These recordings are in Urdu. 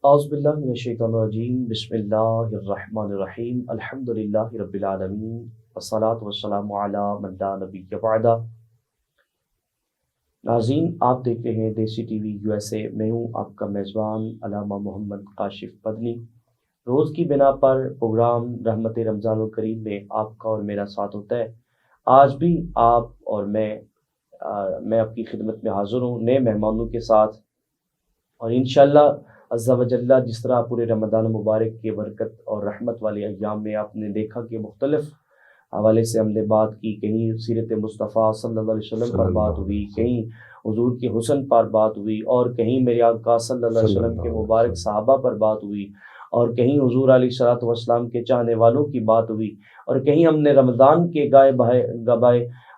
اعوذ باللہ من الشیطان الرجیم بسم اللہ الرحمن الرحیم الحمدللہ رب العالمین والصلاة والسلام علی من لا نبی بعدہ۔ ناظرین، آپ دیکھتے ہیں دیسی ٹی وی USA۔ میں ہوں آپ کا میزبان علامہ محمد کاشف مدنی۔ روز کی بنا پر پروگرام رحمت رمضان الکریم میں آپ کا اور میرا ساتھ ہوتا ہے۔ آج بھی آپ اور میں آپ کی خدمت میں حاضر ہوں نئے مہمانوں کے ساتھ، اور انشاءاللہ عز و جل جس طرح پورے رمضان مبارک کی برکت اور رحمت والے ایام میں آپ نے دیکھا کہ مختلف حوالے سے ہم نے بات کی، کہیں سیرت مصطفیٰ صلی اللہ علیہ وسلم پر بات ہوئی، کہیں حضور کے حسن پر بات ہوئی، اور کہیں میرے آقا صلی اللہ علیہ وسلم کے مبارک صحابہ پر بات ہوئی، اور کہیں حضور علیہ الصلوۃ والسلام کے چاہنے والوں کی بات ہوئی، اور کہیں ہم نے رمضان کے گائے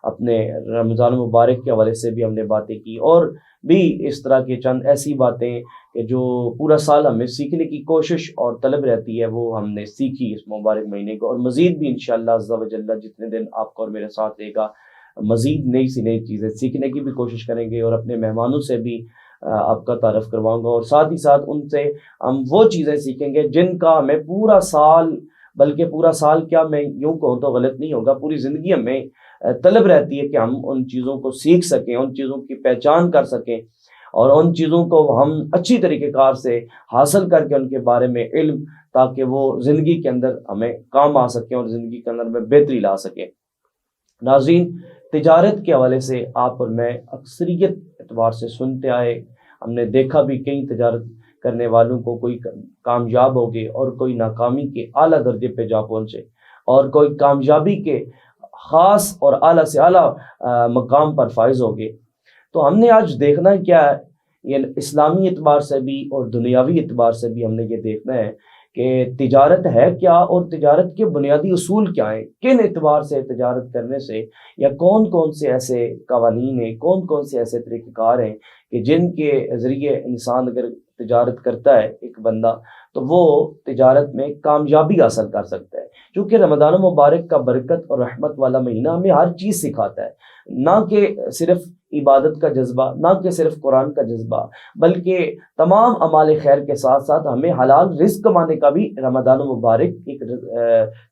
اپنے رمضان مبارک کے حوالے سے بھی ہم نے باتیں کی، اور بھی اس طرح کے چند ایسی باتیں کہ جو پورا سال ہمیں سیکھنے کی کوشش اور طلب رہتی ہے، وہ ہم نے سیکھی اس مبارک مہینے کو، اور مزید بھی انشاءاللہ عز و جل جتنے دن آپ کا اور میرے ساتھ رہے گا مزید نئی سی نئی چیزیں سیکھنے کی بھی کوشش کریں گے، اور اپنے مہمانوں سے بھی آپ کا تعارف کرواؤں گا، اور ساتھ ہی ساتھ ان سے ہم وہ چیزیں سیکھیں گے جن کا ہمیں پورا سال، بلکہ پورا سال کیا، میں یوں کہوں تو غلط نہیں ہوگا، پوری زندگی ہمیں طلب رہتی ہے کہ ہم ان چیزوں کو سیکھ سکیں، ان چیزوں کی پہچان کر سکیں، اور ان چیزوں کو ہم اچھی طریقے کار سے حاصل کر کے ان کے بارے میں علم، تاکہ وہ زندگی کے اندر ہمیں کام آ سکیں اور زندگی کے اندر ہمیں بہتری لا سکیں۔ ناظرین، تجارت کے حوالے سے آپ اور میں اکثریت اعتبار سے سنتے آئے، ہم نے دیکھا بھی کئی تجارت کرنے والوں کو کوئی کامیاب ہو گئے اور کوئی ناکامی کے اعلیٰ درجے پہ جا پہنچے، اور کوئی کامیابی کے خاص اور اعلیٰ سے اعلیٰ مقام پر فائز ہو گئے۔ تو ہم نے آج دیکھنا کیا ہے، یہ اسلامی اعتبار سے بھی اور دنیاوی اعتبار سے بھی ہم نے یہ دیکھنا ہے کہ تجارت ہے کیا، اور تجارت کے بنیادی اصول کیا ہیں، کن اعتبار سے تجارت کرنے سے، یا کون کون سے ایسے قوانین ہیں، کون کون سے ایسے طریقہ کار ہیں کہ جن کے ذریعے انسان اگر تجارت کرتا ہے ایک بندہ تو وہ تجارت میں کامیابی حاصل کر سکتا ہے۔ کیونکہ رمضان مبارک کا برکت اور رحمت والا مہینہ ہمیں ہر چیز سکھاتا ہے، نہ کہ صرف عبادت کا جذبہ، نہ کہ صرف قرآن کا جذبہ، بلکہ تمام اعمال خیر کے ساتھ ساتھ ہمیں حلال رزق کمانے کا بھی رمضان مبارک ایک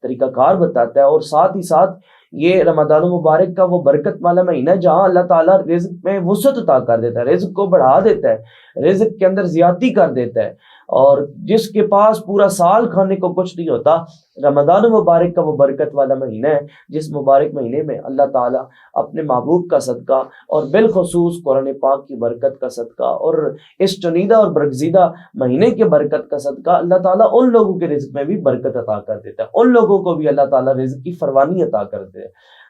طریقہ کار بتاتا ہے، اور ساتھ ہی ساتھ یہ رمضان مبارک کا وہ برکت والا مہینہ ہے جہاں اللہ تعالیٰ رزق میں وسعت عطا کر دیتا ہے، رزق کو بڑھا دیتا ہے، رزق کے اندر زیادتی کر دیتا ہے، اور جس کے پاس پورا سال کھانے کو کچھ نہیں ہوتا، رمضان مبارک کا وہ برکت والا مہینہ ہے جس مبارک مہینے میں اللہ تعالیٰ اپنے محبوب کا صدقہ، اور بالخصوص قرآن پاک کی برکت کا صدقہ، اور اس چنیدہ اور برگزیدہ مہینے کے برکت کا صدقہ، اللہ تعالیٰ ان لوگوں کے رزق میں بھی برکت عطا کر دیتا ہے، ان لوگوں کو بھی اللہ تعالیٰ رزق کی فراوانی عطا کر دیتا ہے۔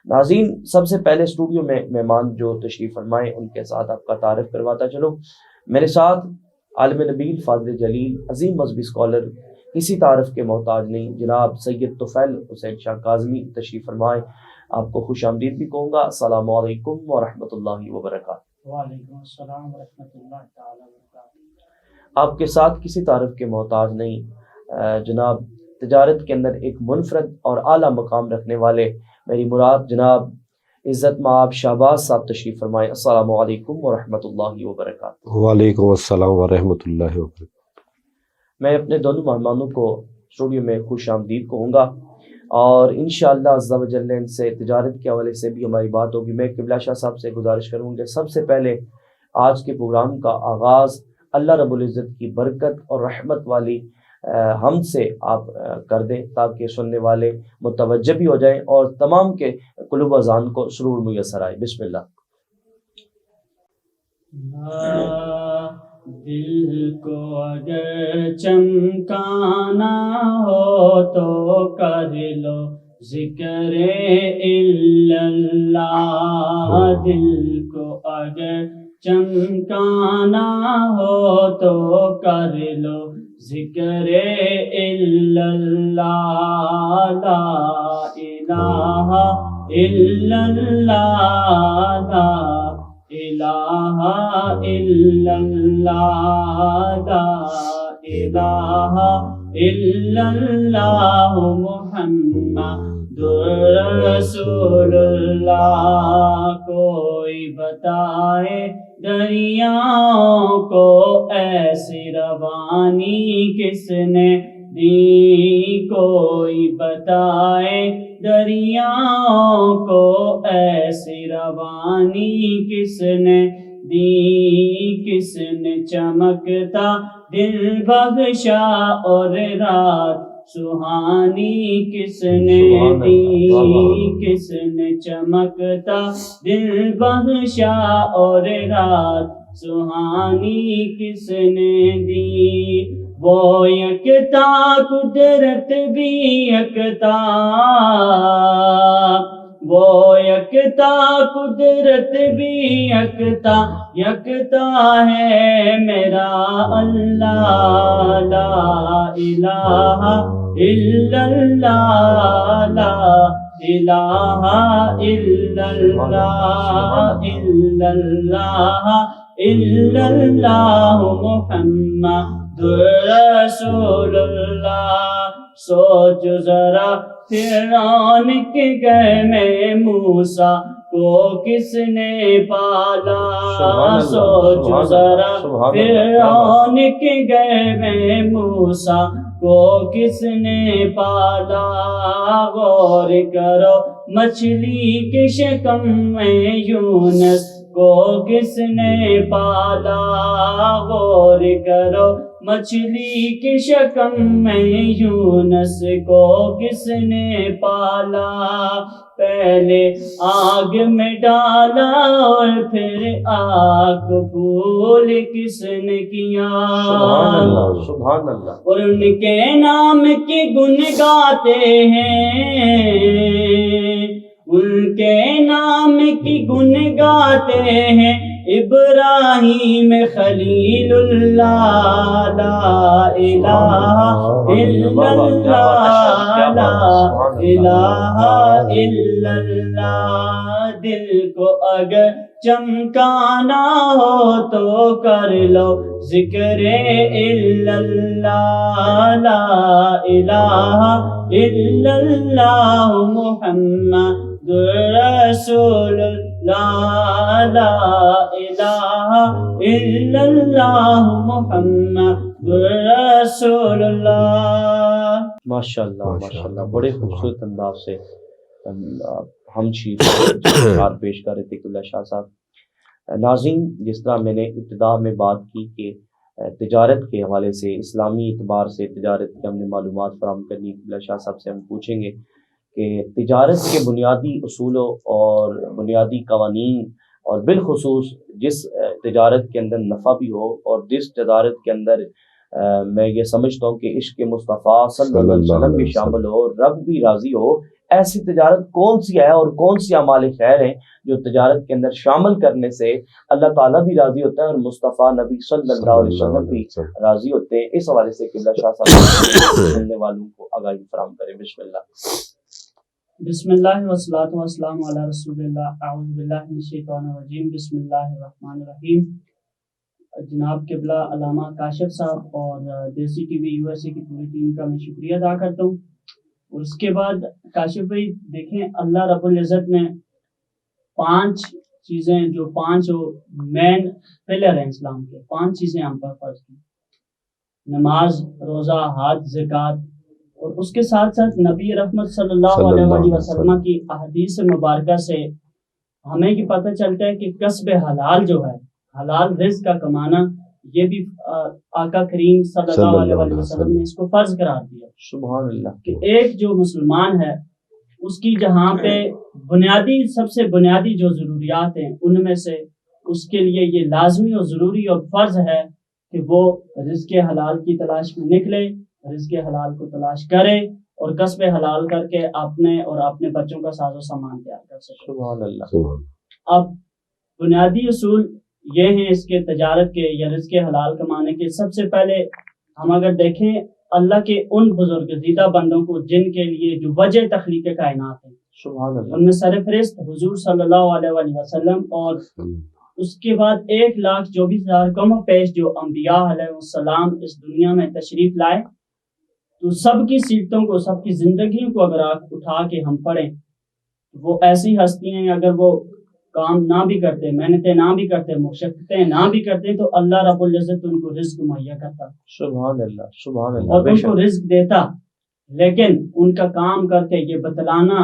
ناظرین، سب سے پہلے اسٹوڈیو میں مہمان جو تشریف فرمائے ان کے ساتھ آپ کا تعارف کرواتا چلو۔ میرے ساتھ عالم نبیل، فاضل جلیل، عظیم مذہبی اسکالر، کسی تعارف کے محتاج نہیں، جناب سید طفیل حسین شاہ کاظمی تشریف فرمائے۔ آپ کو خوش آمدید بھی کہوں گا۔ السلام علیکم ورحمۃ اللہ وبرکاتہ۔ وعلیکم السلام ورحمۃ اللہ تعالی وبرکاتہ۔ آپ کے ساتھ کسی تعارف کے محتاج نہیں، جناب تجارت کے اندر ایک منفرد اور اعلیٰ مقام رکھنے والے، میری مراد جناب عزت مآب شہباز صاحب تشریف فرمائے۔ السلام علیکم ورحمۃ اللہ وبرکاتہ۔ وعلیکم السلام ورحمۃ اللہ وبرکاتہ۔ میں اپنے دونوں مہمانوں کو اسٹوڈیو میں خوش آمدید کہوں گا، اور انشاءاللہ عز و جل ان سے تجارت کے حوالے سے بھی ہماری بات ہوگی۔ میں قبلہ شاہ صاحب سے گزارش کروں گا سب سے پہلے آج کے پروگرام کا آغاز اللہ رب العزت کی برکت اور رحمت والی ہم سے آپ کر دیں، تاکہ سننے والے متوجہ بھی ہو جائیں اور تمام کے قلوب و اذان کو سرور میسر آئے۔ بسم اللہ۔ دل کو اگر چمکانا ہو تو کر لو ذکر اللہ، دل کو اگر چمکانا ہو تو کر لو ذکر اللہ، لا الہ الا اللہ، لا الہ الا اللہ، لا الہ الا اللہ، محمد رسول اللہ۔ کوئی بتائے دریاؤں کو ایسی روانی کس نے دی، کوئی بتائے دریاؤں کو ایسی روانی کس نے دی، کس نے چمکتا دل بخشا اور رات سہانی کس نے دی، کس نے چمکتا دل بخشا اور رات سہانی کس نے دی، وہ یکتا قدرت بھی یکتا، وہ یکتا قدرت بھی یکتا، یکتا ہے میرا اللہ، لا الہ الا اللہ، لا الہ الا اللہ، الا اللہ الا اللہ محمد رسول اللہ۔ سوچ ذرا فرعون کے گھر میں موسیٰ کو کس نے پالا، سوچ ذرا فرعون کے گھر میں موسیٰ کو کس نے پالا، غور کرو مچھلی کے شکم میں یونس کو کس نے پالا، غور کرو مچھلی کی شکم میں یونس کو کس نے پالا، پہلے آگ میں ڈالا اور پھر آگ پھول کس نے کیا، سبحان اللہ، اور ان کے نام کے گن گاتے ہیں، ان کے نام کی گن گاتے ہیں، ابراہیم خلیل اللہ، لا الہ الا اللہ، لا الہ الا اللہ۔ دل کو اگر چمکانا ہو تو کر لو ذکر الا اللہ، لا الہ الا اللہ محمد رسول اللہ، لا الہ الا اللہ محمد رسول اللہ۔ ماشاء اللہ ماشاء اللہ، بڑے خوبصورت انداز سے ہم شیر پیش کر رہے تھے قبلہ شاہ صاحب۔ ناظرین، جس طرح میں نے ابتدا میں بات کی کہ تجارت کے حوالے سے، اسلامی اعتبار سے تجارت کی ہم نے معلومات فراہم کرنی، قبلہ شاہ صاحب سے ہم پوچھیں گے کہ تجارت کے بنیادی اصولوں اور بنیادی قوانین، اور بالخصوص جس تجارت کے اندر نفع بھی ہو اور جس تجارت کے اندر میں یہ سمجھتا ہوں کہ عشق مصطفیٰ صلی اللہ علیہ وسلم بھی شامل ہو، رب بھی راضی ہو، ایسی تجارت کون سی ہے اور کون سی اعمال خیر ہیں جو تجارت کے اندر شامل کرنے سے اللہ تعالیٰ بھی راضی ہوتا ہے اور مصطفیٰ نبی صلی اللہ علیہ وسلم بھی راضی ہوتے ہیں۔ اس حوالے سے قبلہ شاہ صاحب سننے والوں کو آگاہی فراہم کریں۔ بسم اللہ۔ بسم اللہ والصلاۃ والسلام علی رسول اللہ، اعوذ باللہ من الشیطان الرجیم، بسم اللہ الرحمن الرحیم۔ جناب قبلہ علامہ کاشف صاحب اور دیسی T V U S A کی پوری ٹیم کا میں شکریہ ادا کرتا ہوں۔ اور اس کے بعد کاشف بھائی دیکھیں، اللہ رب العزت نے 5 چیزیں جو 5 مین پلر ہیں اسلام کے، 5 چیزیں ہم پر فرض کی، نماز، روزہ، حج، زکوٰۃ، اور اس کے ساتھ ساتھ نبی رحمت صلی اللہ علیہ وسلم کی احادیث مبارکہ سے ہمیں یہ پتہ چلتا ہے کہ کسب حلال جو ہے، حلال رزق کا کمانا، یہ بھی آقا کریم صلی اللہ علیہ وسلم نے اس کو فرض قرار دیا۔ سبحان اللہ، کہ ایک جو مسلمان ہے اس کی جہاں پہ بنیادی، سب سے بنیادی جو ضروریات ہیں ان میں سے اس کے لیے یہ لازمی اور ضروری اور فرض ہے کہ وہ رزق حلال کی تلاش میں نکلے، رزق حلال کو تلاش کرے اور کسب حلال کر کے اپنے اور اپنے بچوں کا ساز و سامان تیار کر سکے۔ سبحان اللہ۔ اب بنیادی اصول یہ ہیں اس کے تجارت کے یا رزق حلال کمانے کے۔ سب سے پہلے ہم اگر دیکھیں اللہ کے ان بزرگزیدہ بندوں کو جن کے لیے جو وجہ تخلیق کائنات ہیں، سبحان اللہ، ان میں سرفہرست حضور صلی اللہ علیہ وسلم، اور اس کے بعد 1,24,000 کم و بیش جو انبیاء علیہ السلام اس دنیا میں تشریف لائے، تو سب کی سیرتوں کو، سب کی زندگیوں کو اگر آپ اٹھا کے ہم پڑھیں، وہ ایسی ہستی ہیں، اگر وہ کام نہ بھی کرتے، محنتیں نہ بھی کرتے، مشقتیں نہ بھی کرتے، تو اللہ رب العزت ان کو رزق مہیا کرتا، سبحان اللہ، سبحان اللہ، اور بے ان شک، کو رزق دیتا۔ لیکن ان کا کام کر کے یہ بتلانا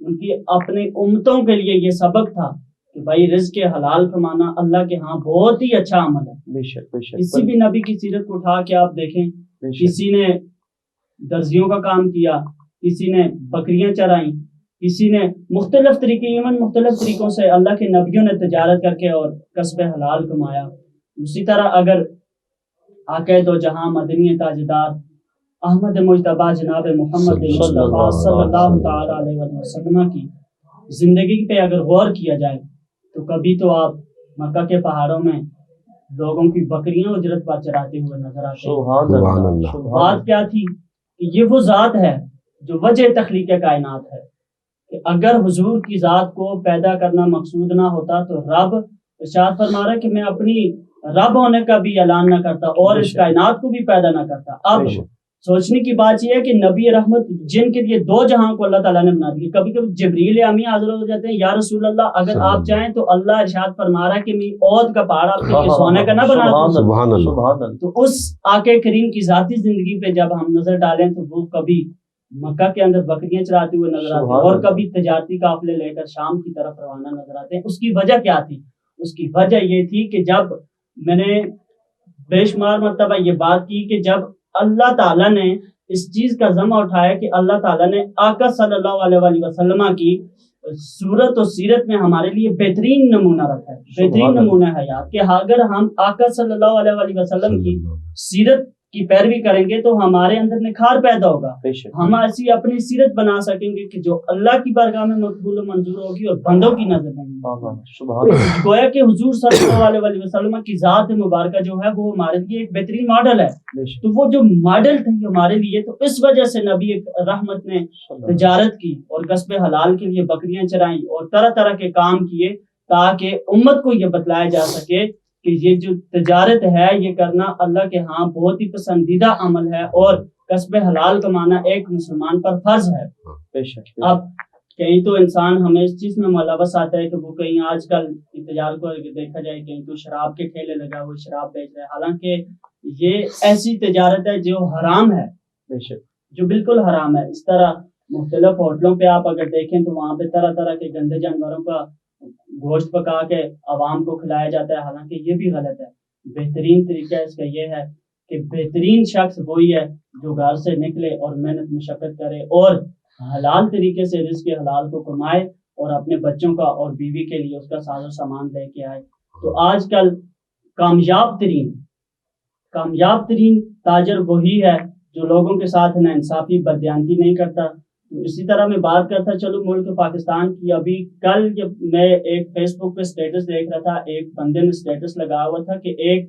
ان کی اپنی امتوں کے لیے یہ سبق تھا کہ بھائی رزق حلال کمانا اللہ کے ہاں بہت ہی اچھا عمل ہے۔ بے شک، بے شک، کسی بھی نبی کی سیرت کو اٹھا کے آپ دیکھیں، بے شک، کسی نے درزیوں کا کام کیا، کسی نے بکریاں چرائیں، کسی نے مختلف طریقوں سے اللہ کے نبیوں نے تجارت کر کے اور کسب حلال کمایا۔ اسی طرح اگر آقا دو جہاں مدنی تاجدار احمد مجتبیٰ جناب محمد مصطفیٰ صلی اللہ تعالی علیہ وسلم کی زندگی پہ اگر غور کیا جائے تو کبھی تو آپ مکہ کے پہاڑوں میں لوگوں کی بکریاں اجرت پر چراتے ہوئے نظر آتے ہیں۔ سبحان سبحان اللہ، اللہ۔ سبحان بات کیا تھی کہ یہ وہ ذات ہے جو وجہ تخلیق کائنات ہے، کہ اگر حضور کی ذات کو پیدا کرنا مقصود نہ ہوتا تو رب ارشاد فرما رہا ہے کہ میں اپنی رب ہونے کا بھی اعلان نہ کرتا اور اس کائنات کو بھی پیدا نہ کرتا۔ اب سوچنے کی بات یہ ہے کہ نبی رحمت جن کے لیے دو جہاں کو اللہ تعالیٰ نے بنا دیا، کبھی کبھی جبریل امی حاضر ہو جاتے ہیں، یا رسول اللہ اگر آپ چاہیں تو اللہ ارشاد فرما رہا ہے کہ میں عود کا پہاڑ آپ کے لیے سونے کا نہ بنا دوں۔ سبحان اللہ، سبحان اللہ، تو اس آقا کریم کی ذاتی زندگی پہ جب ہم نظر ڈالیں تو وہ کبھی مکہ کے اندر بکریاں چراتے ہوئے نظر آتے ہیں اور کبھی تجارتی قافلے لے کر شام کی طرف روانہ نظر آتے ہیں۔ اس کی وجہ کیا تھی؟ اس کی وجہ یہ تھی کہ جب میں نے بے شمار مرتبہ یہ بات کی کہ جب اللہ تعالیٰ نے اس چیز کا ذمہ اٹھایا کہ اللہ تعالیٰ نے آقا صلی اللہ علیہ وسلم کی صورت و سیرت میں ہمارے لیے بہترین نمونہ رکھا ہے، بہترین نمونہ حیات، کہ اگر ہم آقا صلی اللہ علیہ وسلم کی سیرت کی پیروی کریں گے تو ہمارے اندر نکھار پیدا ہوگا، بے شک، ہم ایسی اپنی سیرت بنا سکیں گے کہ جو اللہ کی بارگاہ میں مقبول و منظور ہوگی اور بندوں کی نظر میں سبحان اللہ، گویا کہ حضور صلی اللہ علیہ وسلم کی ذات مبارکہ جو ہے وہ ہمارے لیے ایک بہترین ماڈل ہے۔ بے شک، تو وہ جو ماڈل تھی ہمارے لیے، تو اس وجہ سے نبی رحمت نے تجارت کی اور کسب حلال کے لیے بکریاں چرائیں اور طرح طرح کے کام کیے تاکہ امت کو یہ بتلایا جا سکے کہ یہ جو تجارت ہے یہ کرنا اللہ کے ہاں بہت ہی پسندیدہ عمل ہے اور کسب حلال کمانا ایک مسلمان پر فرض ہے۔ بے شک، اب کہیں تو انسان ہمیں اس چیز میں ملوث آتا ہے کہ وہ کہیں آج کل تجارت کو دیکھا جائے کہیں تو شراب کے ٹھیلے لگا ہوئے شراب بیچ رہے ہیں، حالانکہ یہ ایسی تجارت ہے جو حرام ہے، بے شک، جو بالکل حرام ہے۔ اس طرح مختلف ہوٹلوں پہ آپ اگر دیکھیں تو وہاں پہ طرح طرح کے گندے جانوروں کا گوشت پکا کے عوام کو کھلایا جاتا ہے، حالانکہ یہ بھی غلط ہے۔ بہترین طریقہ اس کا یہ ہے کہ بہترین شخص وہی ہے جو گھر سے نکلے اور محنت مشقت کرے اور حلال طریقے سے رزق حلال کو کمائے اور اپنے بچوں کا اور بیوی کے لیے اس کا ساز و سامان لے کے آئے۔ تو آج کل کامیاب ترین تاجر وہی ہے جو لوگوں کے ساتھ ناانصافی بددیانتی نہیں کرتا۔ تو اسی طرح میں بات کرتا چلو ملک پاکستان کی، ابھی کل میں ایک فیس بک پہ اسٹیٹس دیکھ رہا تھا، ایک بندے نے اسٹیٹس لگایا ہوا تھا کہ ایک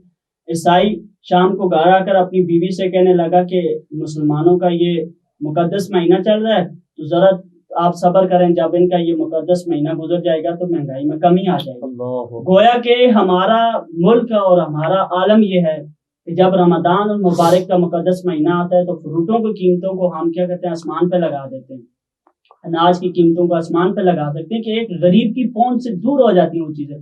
عیسائی شام کو گھر آ کر اپنی بیوی سے کہنے لگا کہ مسلمانوں کا یہ مقدس مہینہ چل رہا ہے تو ذرا آپ صبر کریں، جب ان کا یہ مقدس مہینہ گزر جائے گا تو مہنگائی میں کمی آ جائے گی۔ گویا کہ ہمارا ملک اور ہمارا عالم یہ ہے کہ جب رمضان المبارک کا مقدس مہینہ آتا ہے تو فروٹوں کی قیمتوں کو ہم کیا کرتے ہیں، آسمان پہ لگا دیتے ہیں، اناج کی قیمتوں کو آسمان پہ لگا دیتے ہیں کہ ایک غریب کی پہنچ سے دور ہو جاتی ہیں وہ چیزیں۔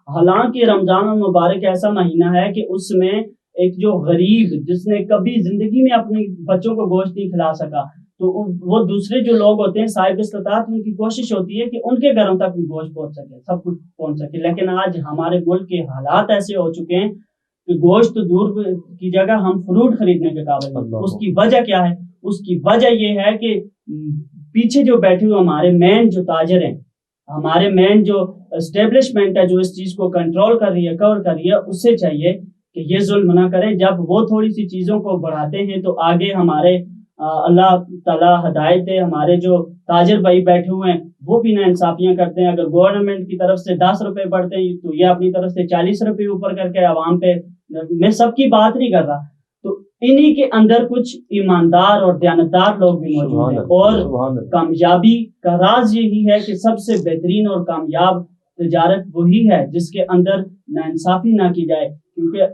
حالانکہ رمضان المبارک ایسا مہینہ ہے کہ اس میں ایک جو غریب جس نے کبھی زندگی میں اپنے بچوں کو گوشت نہیں کھلا سکا تو وہ دوسرے جو لوگ ہوتے ہیں صاحب استطاعت، ان کی کوشش ہوتی ہے کہ ان کے گھروں تک بھی گوشت پہنچ سکے، سب کچھ پہنچ سکے۔ لیکن آج ہمارے ملک کے حالات ایسے ہو چکے ہیں کہ گوشت دور کی جگہ ہم فروٹ خریدنے کے قابل ہیں۔ اس کی وجہ کیا ہے؟ اس کی وجہ یہ ہے کہ پیچھے جو بیٹھے ہوئے ہمارے مین جو تاجر ہیں، ہمارے مین جو اسٹیبلشمنٹ ہے جو اس چیز کو کنٹرول کر رہی ہے، کور کر رہی ہے، اس سے چاہیے کہ یہ ظلم نہ کرے۔ جب وہ تھوڑی سی چیزوں کو بڑھاتے ہیں تو آگے ہمارے اللہ تعالیٰ ہدایت ہے، ہمارے جو تاجر بھائی بیٹھے ہوئے ہیں وہ بھی ناانصافیاں کرتے ہیں۔ اگر گورنمنٹ کی طرف سے 10 روپے بڑھتے ہیں تو یہ اپنی طرف سے 40 روپے اوپر کر کے عوام پہ، میں سب کی بات نہیں کر رہا، تو انہی کے اندر کچھ ایماندار اور دیانتدار لوگ بھی موجود ہیں۔ اور کامیابی کا راز یہی ہے کہ سب سے بہترین اور کامیاب تجارت وہی ہے جس کے اندر ناانصافی نہ کی جائے، کیونکہ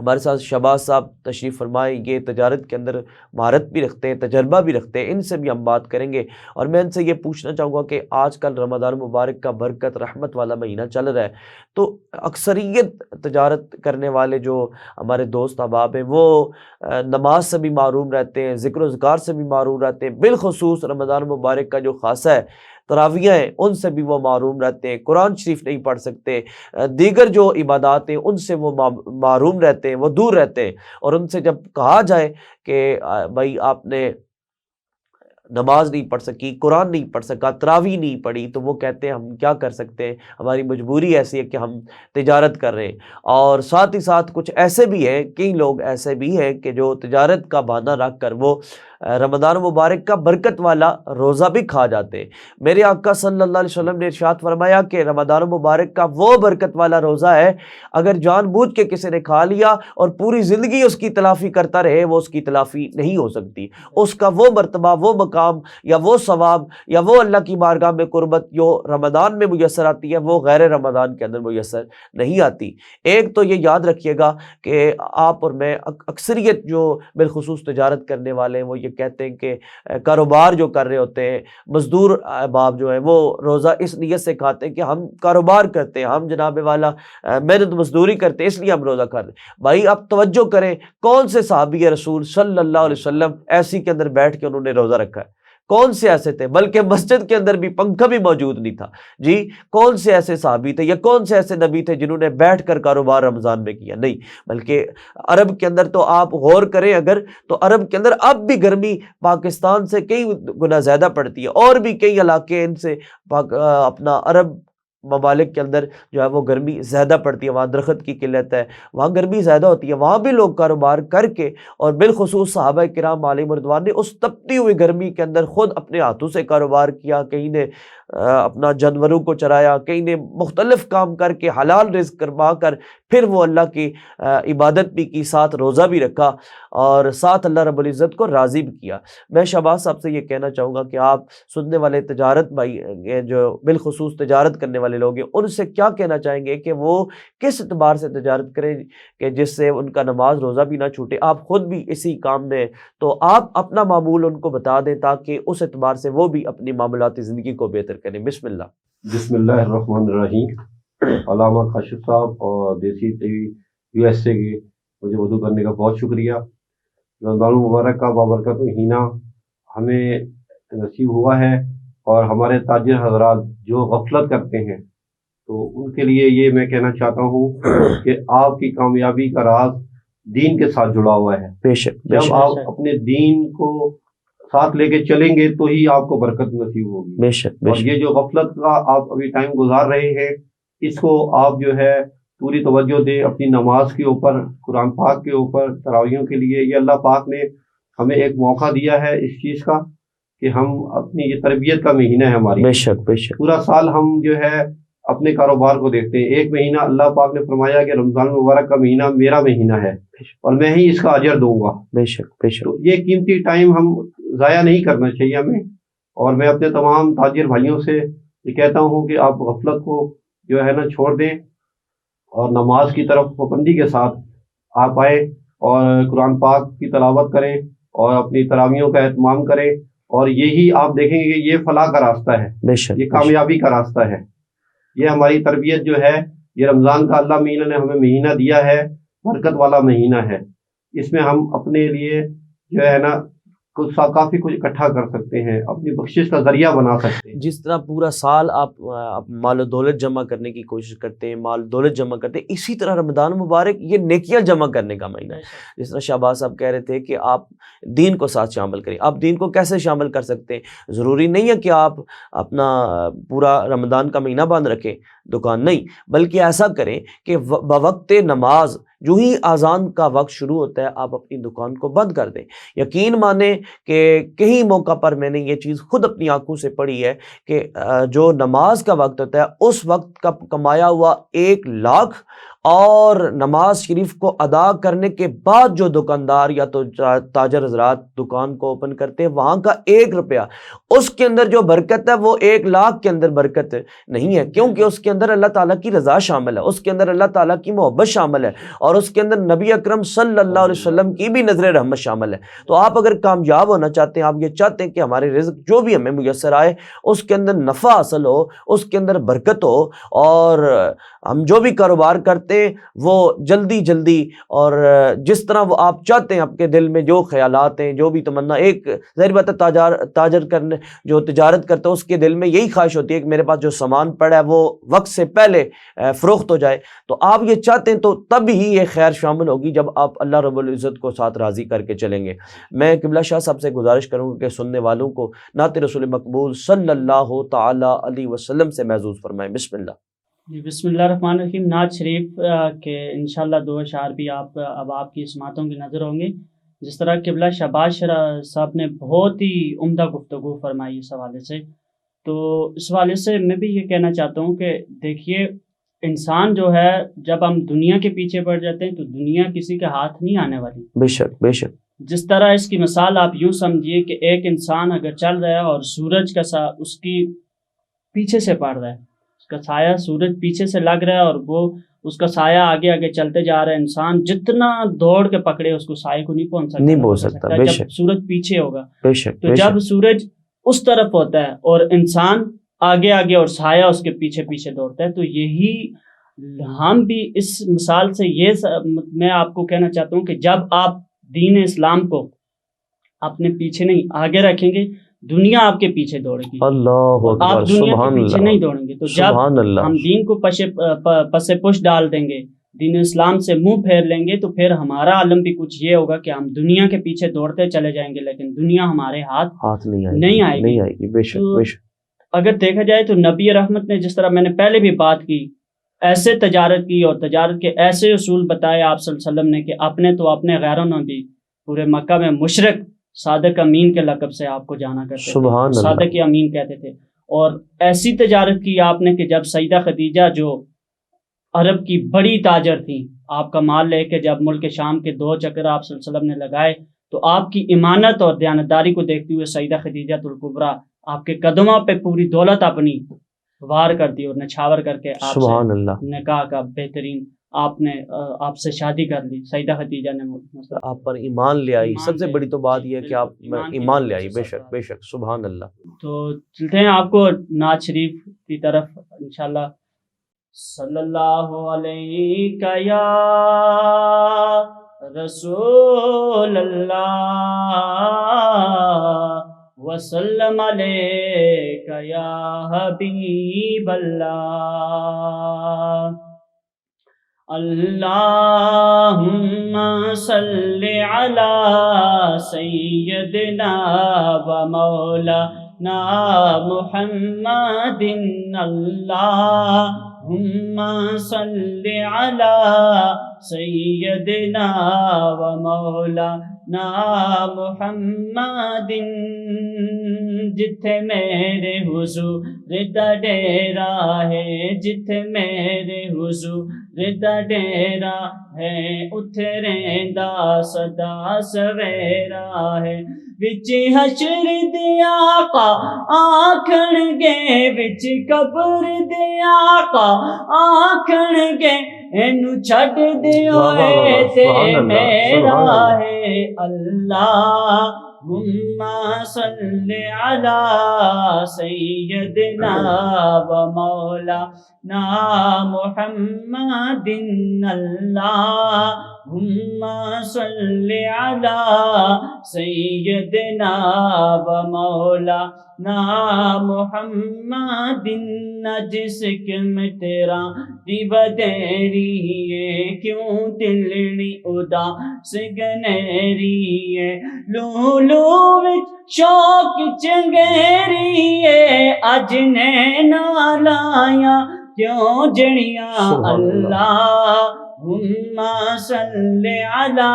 ہمارے ساتھ شہباز صاحب تشریف فرمائے، یہ تجارت کے اندر مہارت بھی رکھتے ہیں، تجربہ بھی رکھتے ہیں، ان سے بھی ہم بات کریں گے۔ اور میں ان سے یہ پوچھنا چاہوں گا کہ آج کل رمضان مبارک کا برکت رحمت والا مہینہ چل رہا ہے، تو اکثریت تجارت کرنے والے جو ہمارے دوست احباب ہیں وہ نماز سے بھی محروم رہتے ہیں، ذکر و اذکار سے بھی محروم رہتے ہیں، بالخصوص رمضان مبارک کا جو خاصہ ہے تراویح ہیں ان سے بھی وہ محروم رہتے ہیں، قرآن شریف نہیں پڑھ سکتے، دیگر جو عبادات ہیں ان سے وہ محروم رہتے ہیں، وہ دور رہتے ہیں۔ اور ان سے جب کہا جائے کہ بھائی آپ نے نماز نہیں پڑھ سکی، قرآن نہیں پڑھ سکا، تراویح نہیں پڑھی، تو وہ کہتے ہیں ہم کیا کر سکتے ہیں، ہماری مجبوری ایسی ہے کہ ہم تجارت کر رہے ہیں۔ اور ساتھ ہی ساتھ کچھ ایسے بھی ہیں، کئی لوگ ایسے بھی ہیں کہ جو تجارت کا بہانہ رکھ کر وہ رمضان مبارک کا برکت والا روزہ بھی کھا جاتے ہیں۔ میرے آقا صلی اللہ علیہ وسلم نے ارشاد فرمایا کہ رمضان مبارک کا وہ برکت والا روزہ ہے، اگر جان بوجھ کے کسی نے کھا لیا اور پوری زندگی اس کی تلافی کرتا رہے، وہ اس کی تلافی نہیں ہو سکتی۔ اس کا وہ مرتبہ، وہ مقام یا وہ ثواب یا وہ اللہ کی بارگاہ میں قربت جو رمضان میں میسر آتی ہے، وہ غیر رمضان کے اندر میسر نہیں آتی۔ ایک تو یہ یاد رکھیے گا کہ آپ اور میں، اکثریت جو بالخصوص تجارت کرنے والے ہیں وہ یہ کہتے ہیں کہ کاروبار جو کر رہے ہوتے ہیں، مزدور احباب جو ہیں وہ روزہ اس نیت سے کھاتے ہیں کہ ہم کاروبار کرتے ہیں، ہم جناب والا محنت مزدوری کرتے ہیں، اس لیے ہم روزہ کر رہے ہیں۔ بھائی آپ توجہ کریں، کون سے صحابی رسول صلی اللہ علیہ وسلم ایسی کے اندر بیٹھ کے انہوں نے روزہ رکھا ہے؟ کون سے ایسے تھے؟ بلکہ مسجد کے اندر بھی پنکھا بھی موجود نہیں تھا جی۔ کون سے ایسے صحابی تھے یا کون سے ایسے نبی تھے جنہوں نے بیٹھ کر کاروبار رمضان میں کیا؟ نہیں، بلکہ عرب کے اندر تو آپ غور کریں اگر، تو عرب کے اندر اب بھی گرمی پاکستان سے کئی گنا زیادہ پڑتی ہے، اور بھی کئی علاقے ان سے اپنا عرب ممالک کے اندر جو ہے وہ گرمی زیادہ پڑتی ہے، وہاں درخت کی قلت ہے، وہاں گرمی زیادہ ہوتی ہے، وہاں بھی لوگ کاروبار کر کے، اور بالخصوص صحابہ کرام علیہم رضوان نے اس تپتی ہوئی گرمی کے اندر خود اپنے ہاتھوں سے کاروبار کیا، کہیں نے اپنا جانوروں کو چرایا، کہیں نے مختلف کام کر کے حلال رزق کروا کر پھر وہ اللہ کی عبادت بھی کی، ساتھ روزہ بھی رکھا، اور ساتھ اللہ رب العزت کو راضی بھی کیا۔ میں شہباز صاحب سے یہ کہنا چاہوں گا کہ آپ سننے والے تجارت بھائی جو بالخصوص تجارت کرنے والے لوگ ہیں، ان سے کیا کہنا چاہیں گے کہ وہ کس اعتبار سے تجارت کریں کہ جس سے ان کا نماز روزہ بھی نہ چھوٹے؟ آپ خود بھی اسی کام میں، تو آپ اپنا معمول ان کو بتا دیں تاکہ اس اعتبار سے وہ بھی اپنی معاملاتی زندگی کو بہتر کریں۔ بسم اللہ۔ بسم اللہ الرحمن الرحیم۔ علامہ کاشف صاحب اور دیسی T V U S A کے مجھے وضو کرنے کا بہت شکریہ۔ رمضان المبارک کا بابرکت مہینہ ہمیں نصیب ہوا ہے، اور ہمارے تاجر حضرات جو غفلت کرتے ہیں تو ان کے لیے یہ میں کہنا چاہتا ہوں کہ آپ کی کامیابی کا راز دین کے ساتھ جڑا ہوا ہے۔ بے شک، جب آپ اپنے دین کو ساتھ لے کے چلیں گے تو ہی آپ کو برکت نصیب ہوگی۔ بے شک، اور یہ جو غفلت کا آپ ابھی ٹائم گزار رہے ہیں، اس کو آپ جو ہے پوری توجہ دیں اپنی نماز کے اوپر، قرآن پاک کے اوپر، تراویحوں کے لیے۔ یہ اللہ پاک نے ہمیں ایک موقع دیا ہے اس چیز کا کہ ہم اپنی، یہ تربیت کا مہینہ ہے ہماری۔ بے شک، بے شک، پورا سال ہم جو ہے اپنے کاروبار کو دیکھتے ہیں، ایک مہینہ اللہ پاک نے فرمایا کہ رمضان مبارک کا مہینہ میرا مہینہ ہے اور میں ہی اس کا اجر دوں گا۔ بے شک، بے شک، تو یہ قیمتی ٹائم ہم ضائع نہیں کرنا چاہیے ہمیں۔ اور میں اپنے تمام تاجر بھائیوں سے یہ کہتا ہوں کہ آپ غفلت کو جو ہے نا چھوڑ دیں، اور نماز کی طرف پابندی کے ساتھ آپ آئیں، اور قرآن پاک کی تلاوت کریں، اور اپنی تراویحوں کا اہتمام کریں، اور یہی آپ دیکھیں گے کہ یہ فلاح کا راستہ ہے، بے شک، یہ کامیابی کا راستہ ہے۔ یہ ہماری تربیت جو ہے، یہ رمضان کا اللہ مہینہ نے ہمیں مہینہ دیا ہے، برکت والا مہینہ ہے۔ اس میں ہم اپنے لیے جو ہے نا کافی کچھ اکٹھا کر سکتے ہیں، اپنی بخشش کا ذریعہ بنا سکتے ہیں۔ جس طرح پورا سال آپ مال و دولت جمع کرنے کی کوشش کرتے ہیں، مال و دولت جمع کرتے ہیں، اسی طرح رمضان مبارک یہ نیکیاں جمع کرنے کا مہینہ ہے۔ جس طرح شہباز صاحب کہہ رہے تھے کہ آپ دین کو ساتھ شامل کریں۔ آپ دین کو کیسے شامل کر سکتے ہیں؟ ضروری نہیں ہے کہ آپ اپنا پورا رمضان کا مہینہ بند رکھیں دکان، نہیں، بلکہ ایسا کریں کہ بوقت نماز جو ہی اذان کا وقت شروع ہوتا ہے آپ اپنی دکان کو بند کر دیں۔ یقین مانیں کہ کئی موقع پر میں نے یہ چیز خود اپنی آنکھوں سے پڑھی ہے کہ جو نماز کا وقت ہوتا ہے اس وقت کا کمایا ہوا 1 لاکھ اور نماز شریف کو ادا کرنے کے بعد جو دکاندار یا تو تاجر حضرات دکان کو اوپن کرتے ہیں، وہاں کا 1 روپیہ اس کے اندر جو برکت ہے وہ 1 لاکھ کے اندر برکت نہیں ہے، کیونکہ اس کے اندر اللہ تعالیٰ کی رضا شامل ہے، اس کے اندر اللہ تعالیٰ کی محبت شامل ہے، اور اس کے اندر نبی اکرم صلی اللہ علیہ وسلم کی بھی نظر رحمت شامل ہے۔ تو آپ اگر کامیاب ہونا چاہتے ہیں، آپ یہ چاہتے ہیں کہ ہمارے رزق جو بھی ہمیں میسر آئے اس کے اندر نفع حاصل ہو، اس کے اندر برکت ہو، اور ہم جو بھی کاروبار کرتے ہیں وہ جلدی اور جس طرح وہ آپ چاہتے ہیں، آپ کے دل میں جو خیالات ہیں، جو بھی تمنا، ایک ظاہر بات ہے تاجر کرنے جو تجارت کرتا ہے اس کے دل میں یہی خواہش ہوتی ہے کہ میرے پاس جو سامان پڑا ہے وہ وقت سے پہلے فروخت ہو جائے، تو آپ یہ چاہتے ہیں تو تب ہی یہ خیر شامل ہوگی جب آپ اللہ رب العزت کو ساتھ راضی کر کے چلیں گے۔ میں قبلہ شاہ صاحب سے گزارش کروں گا کہ سننے والوں کو نعت رسول مقبول صلی اللہ تعالی علیہ وسلم سے محظوظ فرمائیں۔ بسم اللہ۔ بسم اللہ الرحمن الرحیم۔ نعت شریف کے انشاءاللہ 2 اشعار بھی اب آپ کی سماعتوں کی نظر ہوں گے۔ جس طرح قبلہ شہباز صاحب نے بہت ہی عمدہ گفتگو فرمائی اس حوالے سے، تو اس حوالے سے میں بھی یہ کہنا چاہتا ہوں کہ دیکھیے، انسان جو ہے جب ہم دنیا کے پیچھے پڑ جاتے ہیں تو دنیا کسی کے ہاتھ نہیں آنے والی۔ بے شک بے شک۔ جس طرح اس کی مثال آپ یوں سمجھیے کہ ایک انسان اگر چل رہا ہے اور سورج کا اس کی پیچھے سے پڑ رہا ہے، اس کا سایہ سورج پیچھے سے لگ رہا ہے اور وہ اس کا سایہ آگے آگے چلتے جا رہا ہے، انسان جتنا دوڑ کے پکڑے اس کو سائے کو نہیں پہنچ سکتا جب سورج پیچھے ہوگا۔ تو جب سورج اس طرف ہوتا ہے اور انسان آگے آگے اور سایہ اس کے پیچھے پیچھے دوڑتا ہے، تو یہی ہم بھی اس مثال سے میں آپ کو کہنا چاہتا ہوں کہ جب آپ دین اسلام کو اپنے پیچھے نہیں آگے رکھیں گے، دنیا آپ کے پیچھے دوڑے گی، اللہ اکبر، آپ دنیا کے پیچھے نہیں دوڑیں گے۔ تو جب ہم دین کو پس پش ڈال دیں گے، دین اسلام سے منہ پھیر لیں گے، تو پھر ہمارا عالم بھی کچھ یہ ہوگا کہ ہم دنیا کے پیچھے دوڑتے چلے جائیں گے، لیکن دنیا ہمارے ہاتھ نہیں آئے گی۔ بے شک بے شک۔ اگر دیکھا جائے تو نبی رحمت نے جس طرح میں نے پہلے بھی بات کی، ایسے تجارت کی اور تجارت کے ایسے اصول بتائے آپ صلی اللہ علیہ وسلم نے کہ اپنے تو اپنے غیروں نے بھی، پورے مکہ میں مشرک صادق امین کے لقب سے آپ کو جانا کرتے تھے، صادق امین کہتے تھے، اور ایسی تجارت کی آپ نے کہ جب سیدہ خدیجہ جو عرب کی بڑی تاجر تھیں، آپ کا مال لے کے جب ملک شام کے 2 چکر آپ صلی اللہ علیہ وسلم نے لگائے، تو آپ کی ایمانت اور دیانتداری کو دیکھتے ہوئے سیدہ خدیجہ الکبریٰ آپ کے قدموں پہ پوری دولت اپنی وار کر دی اور نچھاور کر کے آپ سے نکاح کا بہترین آپ سے شادی کر لی۔ سیدہ خدیجہ نے آپ پر ایمان لے آئی، سب سے بڑی تو بات یہ ہے کہ آپ ایمان لے آئی۔ بے شک بے شک، سبحان اللہ۔ تو چلتے ہیں آپ کو نعت شریف کی طرف انشاءاللہ۔ صلی اللہ علیہ یا رسول اللہ وسلم علیک یا حبیب اللہ، اللہم صلی علی سیدنا و مولانا محمد، اللہم صلی علی سیدنا و مولانا محمد، جتھے میرے حضور دا ڈیرا ہے، جتھے میرے حضور دا ڈیرا ہے، اتھے رہندا سدا سویرا ہے، وچ حشر دے آقا آکھن گے، وچ قبر دے آقا آکھن گے، اینو چھڈ دیو اے تے میرا ہے، اللہم صلی علی سیدنا و مولانا محمد، اللہم صلی علی سیدنا و مولانا محمد، جسم تیرا دی بدیری ہے، کیوں دلنی اداس گنیری ہے، لولو وچ شوق چنگیری ہے، اج نینا لایا کیوں جڑیاں، اللہم صلی علی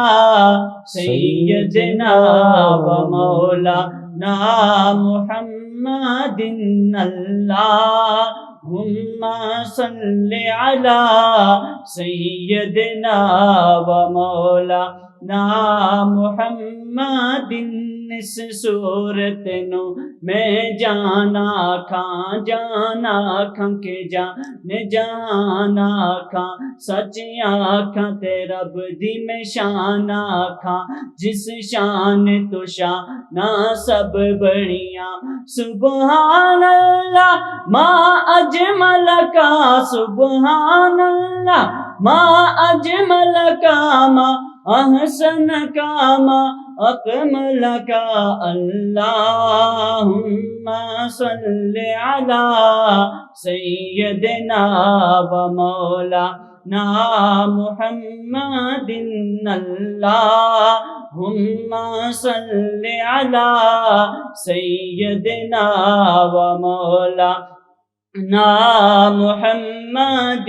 سیدنا و مولانا محمد، محمد اللہم صل علی سیدنا و مولانا محمد اس صورت نو میں جانا کھاں کے جان جہانا کھاں سچیاں کھاں تے رب دی میں شانا کھاں جس شان تو شانہ سب بڑیاں سبحان اللہ ما اجمل کا سبحان اللہ ما اجمل کا ما احسن کا ما اکمل کا اللہم صل علی سیدنا و مولانا محمد اللہم صل علی سیدنا و مولانا محمد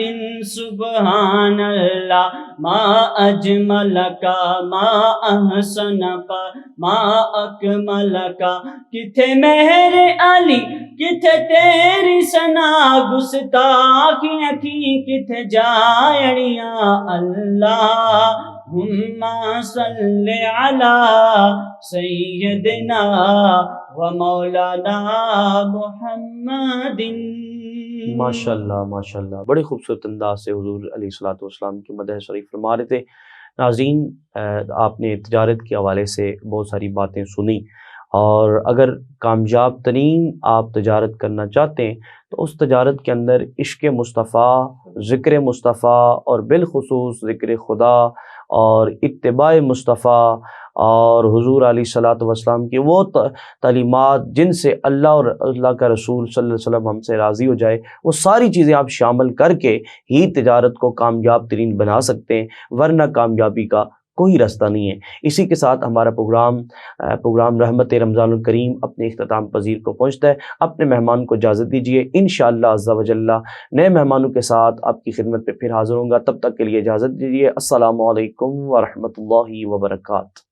سبحان اللہ ما اجمل کا ما احسن کا ما اکمل کا کتھے مہر علی کتھے تیری ثنا گستاخیاں تھی کتھے جائڑیاں اللہم صل علی سیدنا و مولانا محمد۔ ماشاءاللہ بڑے خوبصورت انداز سے حضور علیہ الصلوۃ والسلام کی مدح شریف فرما رہے تھے۔ ناظرین، آپ نے تجارت کے حوالے سے بہت ساری باتیں سنی، اور اگر کامیاب ترین آپ تجارت کرنا چاہتے ہیں تو اس تجارت کے اندر عشق مصطفیٰ، ذکر مصطفیٰ، اور بالخصوص ذکر خدا اور اتباع مصطفیٰ اور حضور علیہ الصلوۃ والسلام کی وہ تعلیمات جن سے اللہ اور اللہ کا رسول صلی اللہ علیہ وسلم ہم سے راضی ہو جائے، وہ ساری چیزیں آپ شامل کر کے ہی تجارت کو کامیاب ترین بنا سکتے ہیں، ورنہ کامیابی کا کوئی راستہ نہیں ہے۔ اسی کے ساتھ ہمارا پروگرام رحمت رمضان الکریم اپنے اختتام پذیر کو پہنچتا ہے۔ اپنے مہمان کو اجازت دیجیے، انشاءاللہ عز و جل نئے مہمانوں کے ساتھ آپ کی خدمت پہ پھر حاضر ہوں گا۔ تب تک کے لیے اجازت دیجیے۔ السلام علیکم ورحمۃ اللہ وبرکاتہ۔